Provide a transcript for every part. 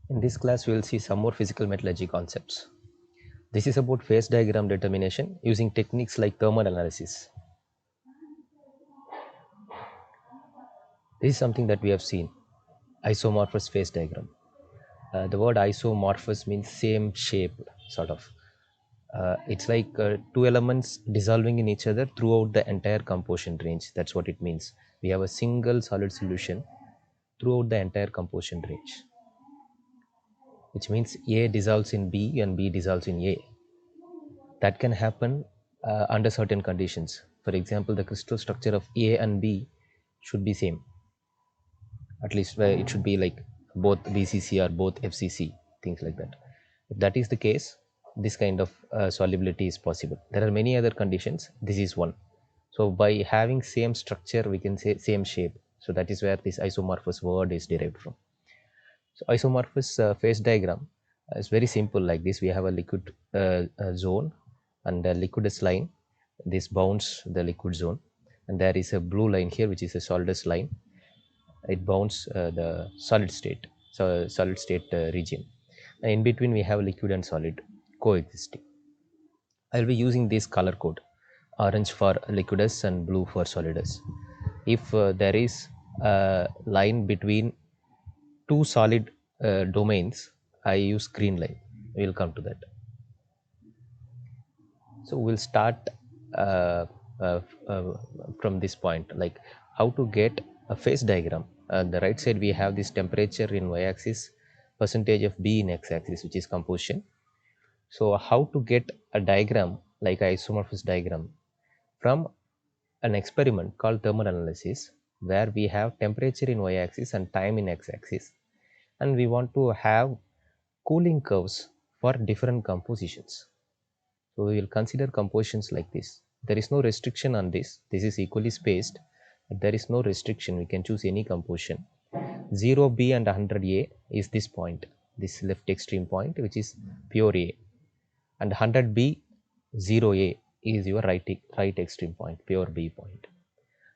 In this class, we will see some more physical metallurgy concepts. This is about phase diagram determination using techniques like thermal analysis. This is something that we have seen, isomorphous phase diagram. The word isomorphous means same shape, sort of. It's like two elements dissolving in each other throughout the entire composition range. That's what it means. We have a single solid solution throughout the entire composition range, which means A dissolves in B and B dissolves in A. That can happen under certain conditions. For example, the crystal structure of A and B should be same, at least where it should be like both BCC or both FCC, things like that. If that is the case, this kind of solubility is possible. There are many other conditions, this is one. So by having same structure, we can say same shape. So that is where this isomorphous word is derived from. So isomorphous phase diagram is very simple like this. We have a liquid zone and a liquidus line. This bounds the liquid zone, and there is a blue line here which is a solidus line. It bounds the solid state region, and in between we have liquid and solid coexisting. I'll be using this color code: orange for liquidus and blue for solidus. If there is a line between two solid domains, I use green line. We'll come to that. So we'll start uh, uh, uh, from this point, like how to get a phase diagram. The right side we have this temperature in y-axis, percentage of B in x-axis, which is composition. So how to get a diagram like isomorphous diagram from an experiment called thermal analysis, where we have temperature in y-axis and time in x-axis, and we want to have cooling curves for different compositions. So we will consider compositions like this. There is no restriction on this. This is equally spaced. But there is no restriction. We can choose any composition. 0B and 100A is this point, this left extreme point, which is pure A. And 100B, 0A is your right extreme point, pure B point.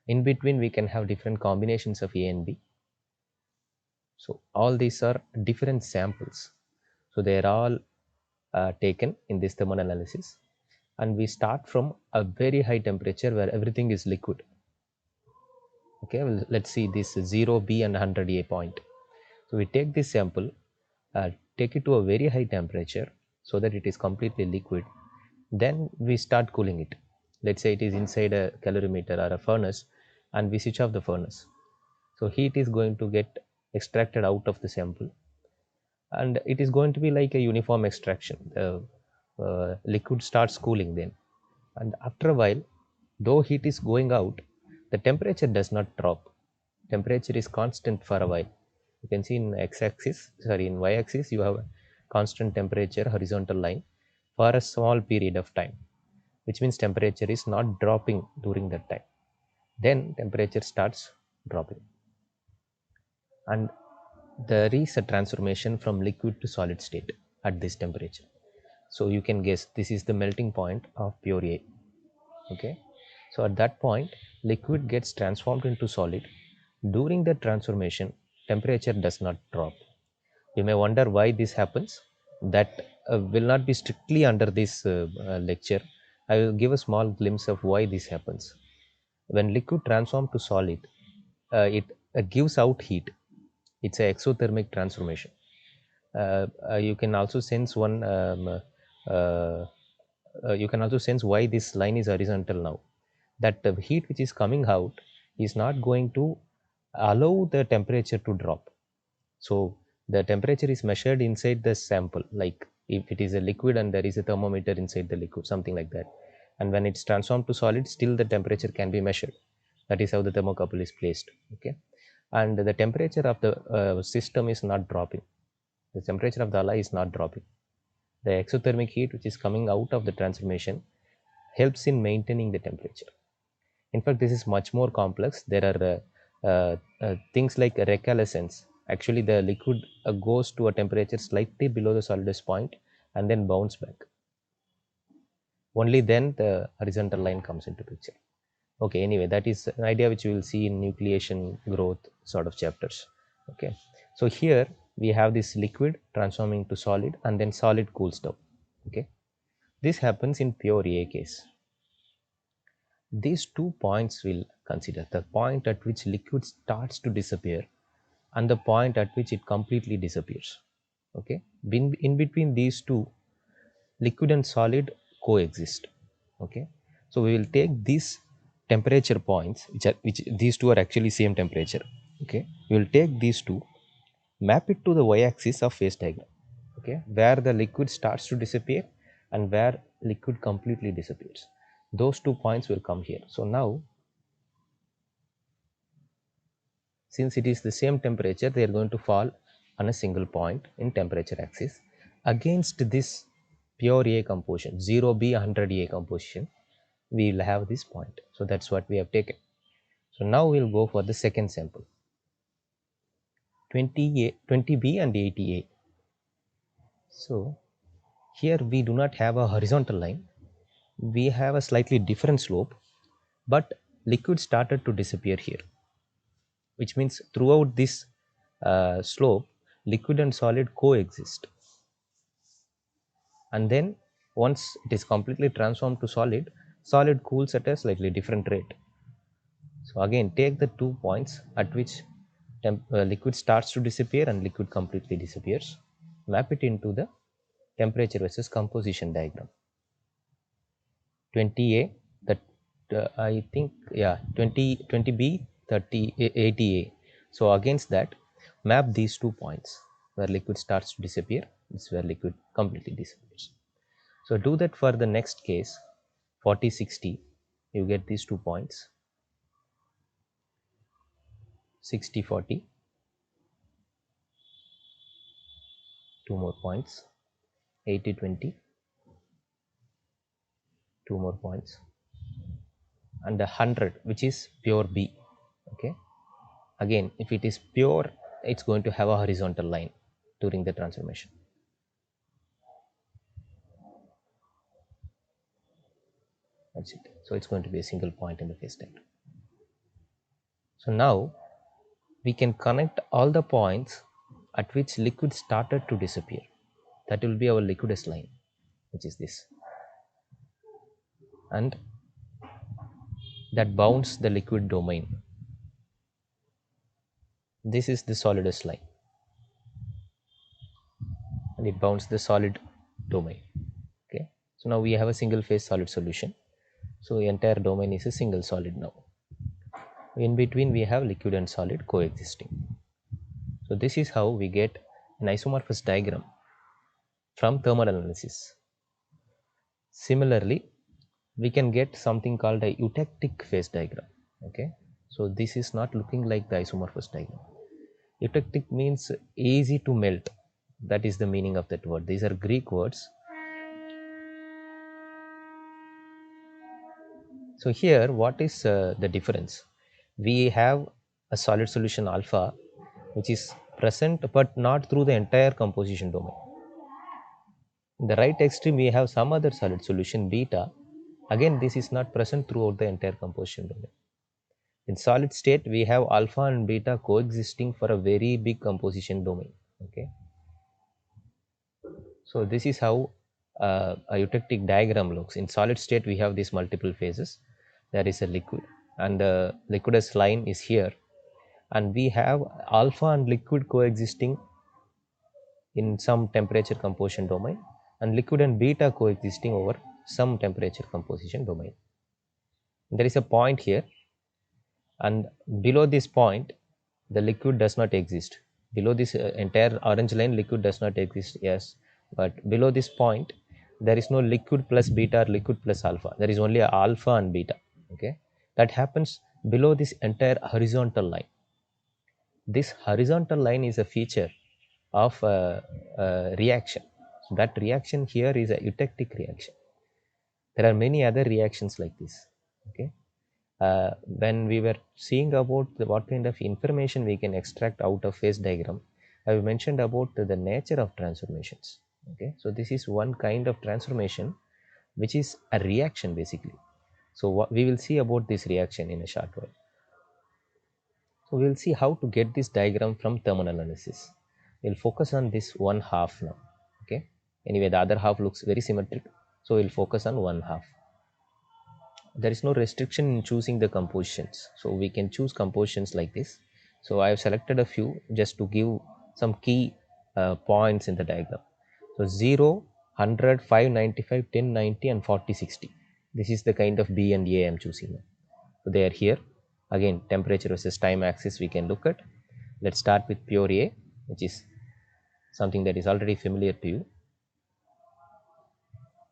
In between, we can have different combinations of A and B. So all these are different samples. So they are all taken in this thermal analysis, and we start from a very high temperature where everything is liquid. Okay, well, let's see this 0B and 100A point. So we take this sample, take it to a very high temperature so that it is completely liquid. Then we start cooling it. Let's say it is inside a calorimeter or a furnace, and we switch off the furnace. So heat is going to get extracted out of the sample, and it is going to be like a uniform extraction. The liquid starts cooling then, and after a while, though heat is going out, the temperature does not drop. Temperature is constant for a while. You can see in in y-axis you have a constant temperature horizontal line for a small period of time, which means temperature is not dropping during that time. Then temperature starts dropping, and there is a transformation from liquid to solid state at this temperature. So you can guess this is the melting point of pure A. Okay, so at that point, liquid gets transformed into solid. During the transformation, temperature does not drop. You may wonder why this happens. That will not be strictly under this lecture. I will give a small glimpse of why this happens. When liquid transforms to solid, it gives out heat. It's an exothermic transformation. You can also sense you can also sense why this line is horizontal now. That the heat which is coming out is not going to allow the temperature to drop. So the temperature is measured inside the sample, like if it is a liquid and there is a thermometer inside the liquid, something like that. And when it's transformed to solid, still the temperature can be measured. That is how the thermocouple is placed. Okay, and the temperature of the system is not dropping. The temperature of the alloy is not dropping. The exothermic heat which is coming out of the transformation helps in maintaining the temperature. In fact, this is much more complex. There are things like recalescence. Actually, the liquid goes to a temperature slightly below the solidus point and then bounce back. Only then the horizontal line comes into picture. Okay, anyway, that is an idea which we will see in nucleation growth sort of chapters. Okay, so here we have this liquid transforming to solid, and then solid cools down. Okay, this happens in pure A case. These 2 points will consider the point at which liquid starts to disappear and the point at which it completely disappears. Okay, in between these two, liquid and solid coexist. Okay, so we will take these temperature points, which these two are actually same temperature. Okay, we will take these two, map it to the y-axis of phase diagram. Okay, where the liquid starts to disappear and where liquid completely disappears. Those 2 points will come here. So now, since it is the same temperature, they are going to fall on a single point in temperature axis. Against this pure A composition, 0B 100A composition, we will have this point. So that's what we have taken. So now we'll go for the second sample, 20B and 80A. So here we do not have a horizontal line, we have a slightly different slope, but liquid started to disappear here, which means throughout this slope, liquid and solid coexist. And then once it is completely transformed to solid, solid cools at a slightly different rate. So again, take the 2 points at which liquid starts to disappear and liquid completely disappears, map it into the temperature versus composition diagram. 20A, that I think, yeah, 20B, 80A. So against that, map these 2 points where liquid starts to disappear. This is where liquid completely disappears. So do that for the next case, 40-60. You get these 2 points, 60-40. 2 more points, 80-20. 2 more points, and 100, which is pure B. Okay, again, if it is pure, it's going to have a horizontal line during the transformation. That's it. So it's going to be a single point in the phase diagram. So now we can connect all the points at which liquid started to disappear. That will be our liquidus line, which is this, and that bounds the liquid domain. This is the solidus line, and it bounds the solid domain. Okay, so now we have a single phase solid solution. So the entire domain is a single solid now. In between we have liquid and solid coexisting. So this is how we get an isomorphous diagram from thermal analysis. Similarly, we can get something called a eutectic phase diagram. Okay, so this is not looking like the isomorphous diagram. Eutectic means easy to melt. That is the meaning of that word. These are Greek words. So here, what is the difference? We have a solid solution alpha, which is present but not through the entire composition domain. In the right extreme, we have some other solid solution beta. Again, this is not present throughout the entire composition domain. In solid state, we have alpha and beta coexisting for a very big composition domain. Okay, so this is how a eutectic diagram looks. In solid state, we have these multiple phases. There is a liquid, and the liquidus line is here, and we have alpha and liquid coexisting in some temperature composition domain, and liquid and beta coexisting over some temperature composition domain. There is a point here, and below this point the liquid does not exist. Below this entire orange line, liquid does not exist, yes, but below this point there is no liquid plus beta or liquid plus alpha. There is only alpha and beta. Okay, that happens below this entire horizontal line. This horizontal line is a feature of reaction. So that reaction here is a eutectic reaction. There are many other reactions like this. Okay, when we were seeing about what kind of information we can extract out of phase diagram, I mentioned about the nature of transformations. Okay, so this is one kind of transformation which is a reaction basically. So what we will see about this reaction in a short while. So we will see how to get this diagram from thermal analysis. we'll focus on this one half now. Okay, anyway the other half looks very symmetric, so we'll focus on one half. There is no restriction in choosing the compositions, so we can choose compositions like this. So I have selected a few just to give some key points in the diagram. So 0, 100, 595, 1090 and 4060. This is the kind of B and A I am choosing now. So they are here. Again, temperature versus time axis we can look at. Let's start with pure A, which is something that is already familiar to you.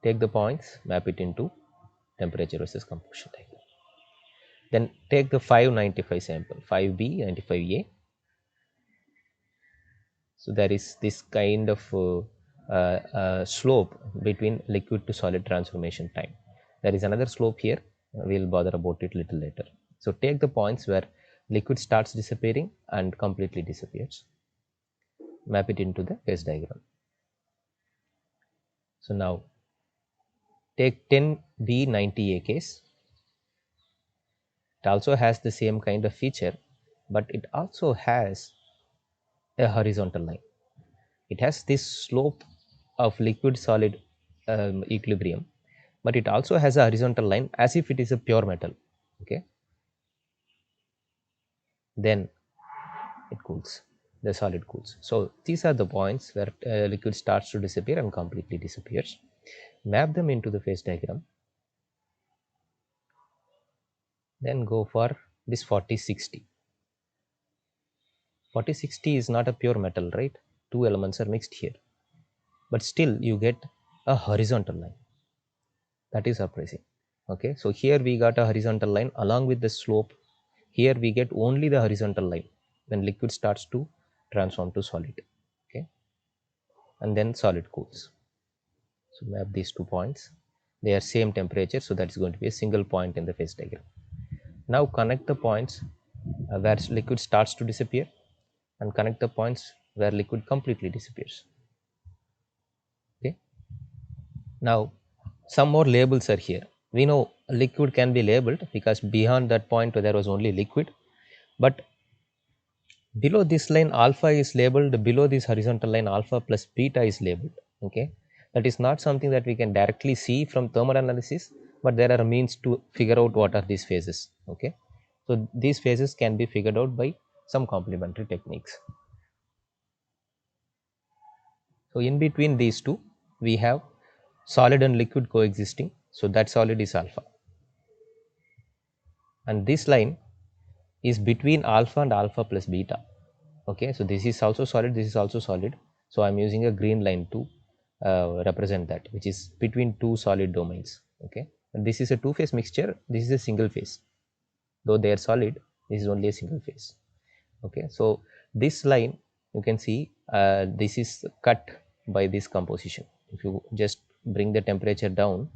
Take the points, map it into temperature versus composition diagram. Then take the 595 sample, 5B, 95A. So there is this kind of slope between liquid to solid transformation time. There is another slope here, we'll bother about it little later. So take the points where liquid starts disappearing and completely disappears. Map it into the phase diagram. So now take 10B 90A case. It also has the same kind of feature, but it also has a horizontal line. It has this slope of liquid solid equilibrium, but it also has a horizontal line as if it is a pure metal. Okay, then it cools, the solid cools. So these are the points where liquid starts to disappear and completely disappears. Map them into the phase diagram, then go for this 4060. 4060 is not a pure metal, right? Two elements are mixed here, but still you get a horizontal line. That is surprising. Okay, so here we got a horizontal line along with the slope. Here we get only the horizontal line when liquid starts to transform to solid. Okay, and then solid cools. So map these 2 points. They are same temperature, so that is going to be a single point in the phase diagram. Now connect the points where liquid starts to disappear and connect the points where liquid completely disappears. Okay, now some more labels are here. We know liquid can be labeled because beyond that point there was only liquid, but below this line alpha is labeled, below this horizontal line alpha plus beta is labeled. Okay, that is not something that we can directly see from thermal analysis, but there are means to figure out what are these phases. Okay, so these phases can be figured out by some complementary techniques. So in between these two we have solid and liquid coexisting, so that solid is alpha, and this line is between alpha and alpha plus beta. Okay, so this is also solid, this is also solid, so I'm using a green line to represent that, which is between two solid domains. Okay, and this is a two-phase mixture, this is a single phase, though they are solid, this is only a single phase. Okay, so this line you can see this is cut by this composition. If you just bring the temperature down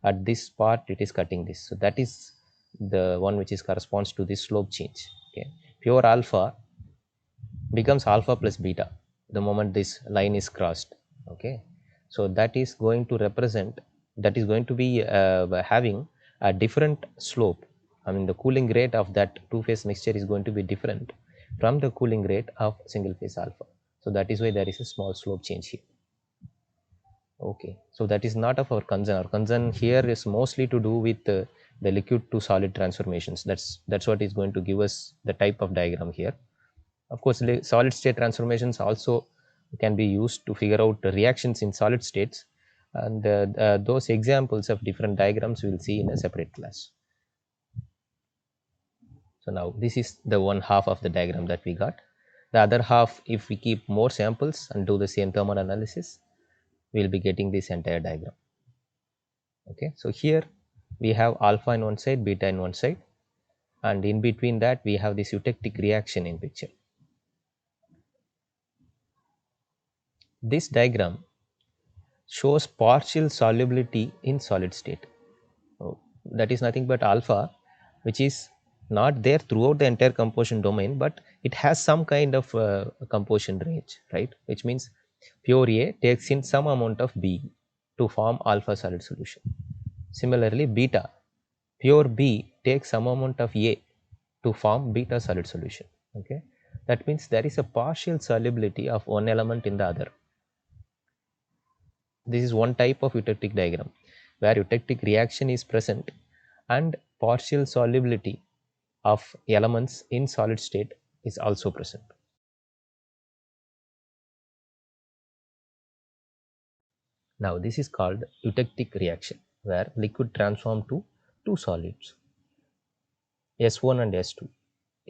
at this part, it is cutting this, so that is the one which is corresponds to this slope change. Okay, pure alpha becomes alpha plus beta the moment this line is crossed. Okay, so that is going to represent, that is going to be having a different slope. I mean the cooling rate of that two-phase mixture is going to be different from the cooling rate of single phase alpha, so that is why there is a small slope change here. Okay, so that is not of our concern. Our concern here is mostly to do with the liquid to solid transformations. That's what is going to give us the type of diagram here. Of course, solid state transformations also can be used to figure out the reactions in solid states, and those examples of different diagrams we will see in a separate class. So now this is the one half of the diagram that we got. The other half, if we keep more samples and do the same thermal analysis, we will be getting this entire diagram. Okay, so here we have alpha in one side, beta in one side, and in between that we have this eutectic reaction in picture. This diagram shows partial solubility in solid state. So that is nothing but alpha, which is not there throughout the entire composition domain, but it has some kind of composition range, right? Which means pure A takes in some amount of B to form alpha solid solution. Similarly, beta, pure B takes some amount of A to form beta solid solution. Okay, That means there is a partial solubility of one element in the other. This is one type of eutectic diagram where eutectic reaction is present and partial solubility of elements in solid state is also present. Now this is called eutectic reaction, where liquid transform to two solids, S1 and S2.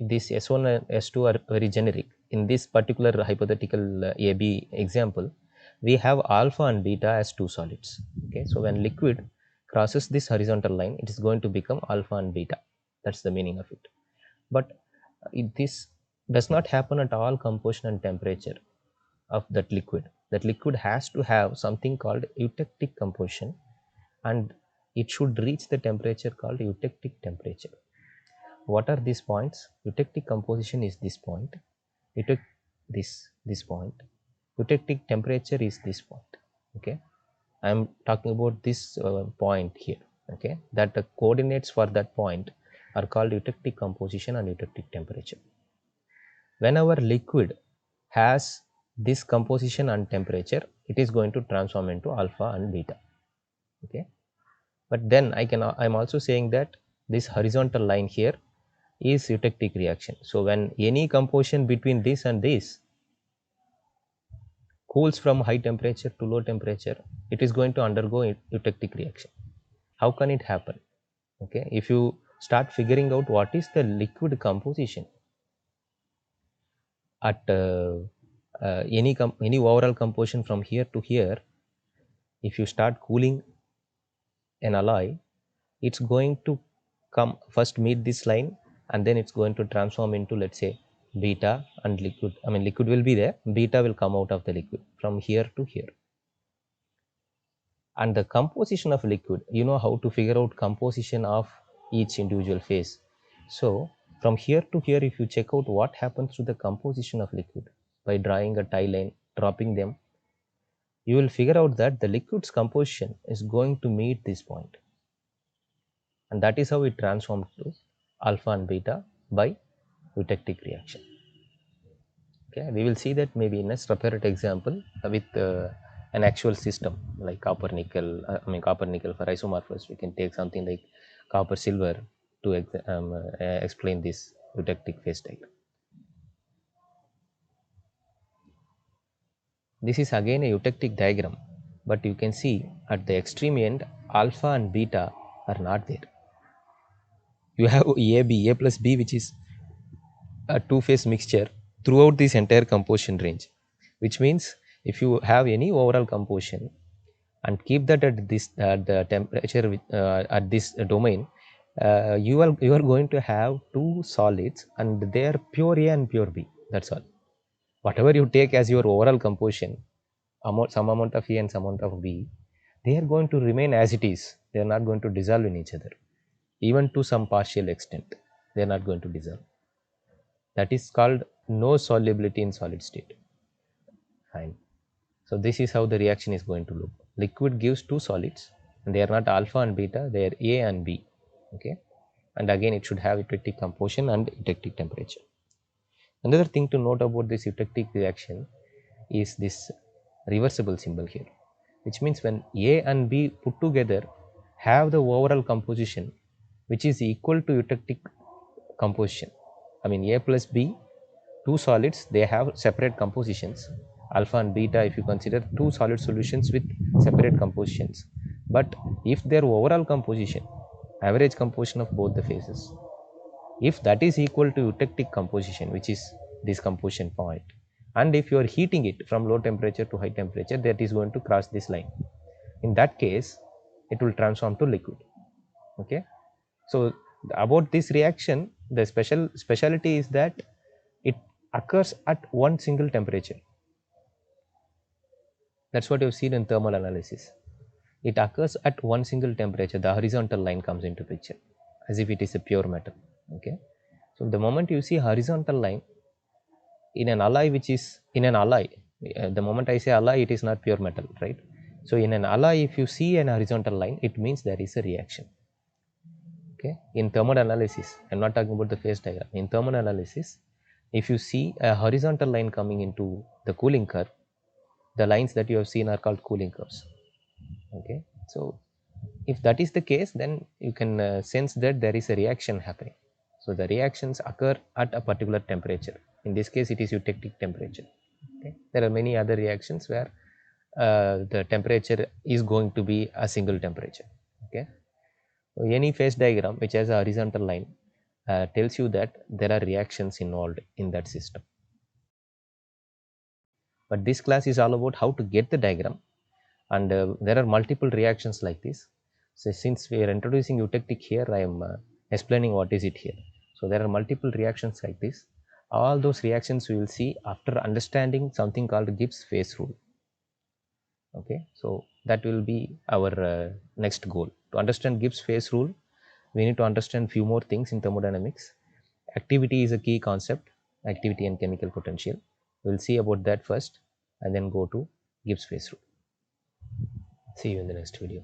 This S1 and S2 are very generic. In this particular hypothetical AB example, we have alpha and beta as two solids. Okay, so when liquid crosses this horizontal line, it is going to become alpha and beta. That's the meaning of it. But this does not happen at all composition and temperature of that liquid. That liquid has to have something called eutectic composition, and it should reach the temperature called eutectic temperature. What are these points? Eutectic composition is this point, this point. Eutectic temperature is this point. Okay, I am talking about this point here. Okay, that the coordinates for that point are called eutectic composition and eutectic temperature. When our liquid has this composition and temperature, it is going to transform into alpha and beta. Okay, but then I'm also saying that this horizontal line here is eutectic reaction. So when any composition between this and this cools from high temperature to low temperature, it is going to undergo eutectic reaction. How can it happen? Okay, if you start figuring out what is the liquid composition at any overall composition from here to here, if you start cooling an alloy, it's going to come first meet this line, and then it's going to transform into, let's say, beta and liquid. I mean, liquid will be there, beta will come out of the liquid from here to here. And the composition of liquid, you know how to figure out composition of each individual phase. So from here to here, if you check out what happens to the composition of liquid by drawing a tie line, dropping them, you will figure out that the liquid's composition is going to meet this point, and that is how it transforms to alpha and beta by eutectic reaction. Okay, we will see that maybe in a separate example with an actual system like copper nickel. Copper nickel for isomorphous. We can take something like copper silver to explain this eutectic phase diagram. This is again a eutectic diagram, but you can see at the extreme end, alpha and beta are not there. You have A plus B, which is a two-phase mixture throughout this entire composition range, which means if you have any overall composition and keep that at this the temperature at this domain, you are going to have two solids, and they are pure A and pure B. That's all. Whatever you take as your overall composition, some amount of A and some amount of B, they are going to remain as it is. They are not going to dissolve in each other, even to some partial extent. They are not going to dissolve. That is called no solubility in solid state. Fine. So this is how the reaction is going to look. Liquid gives two solids, and they are not alpha and beta, they are A and B. Okay, and again it should have eutectic composition and eutectic temperature. Another thing to note about this eutectic reaction is this reversible symbol here, which means when A and B put together have the overall composition which is equal to eutectic composition. I mean, A plus B, two solids, they have separate compositions, alpha and beta, if you consider two solid solutions with separate compositions. But if their overall composition, average composition of both the phases, if that is equal to eutectic composition, which is this composition point, and if you are heating it from low temperature to high temperature, that is going to cross this line. In that case, it will transform to liquid. Okay, so about this reaction, the speciality is that it occurs at one single temperature. That's what you've seen in thermal analysis. It occurs at one single temperature. The horizontal line comes into picture as if it is a pure metal. Okay, so the moment you see horizontal line in an alloy, which is in an alloy, the moment I say alloy, it is not pure metal, right? So in an alloy, if you see an horizontal line, it means there is a reaction. Okay, in thermal analysis, I'm not talking about the phase diagram. In thermal analysis, If you see a horizontal line coming into the cooling curve, the lines that you have seen are called cooling curves. Okay, so if that is the case, then you can sense that there is a reaction happening. So the reactions occur at a particular temperature. In this case, it is eutectic temperature. Okay, there are many other reactions where the temperature is going to be a single temperature. Okay, so any phase diagram which has a horizontal line tells you that there are reactions involved in that system. But this class is all about how to get the diagram, and there are multiple reactions like this. So since we are introducing eutectic here, I am explaining what is it here. So there are multiple reactions like this. All those reactions we will see after understanding something called Gibbs phase rule. Okay, so that will be our next goal. To understand Gibbs phase rule, we need to understand few more things in thermodynamics. Activity is a key concept, activity and chemical potential. We'll see about that first and then go to Gibbs phase rule. See you in the next video.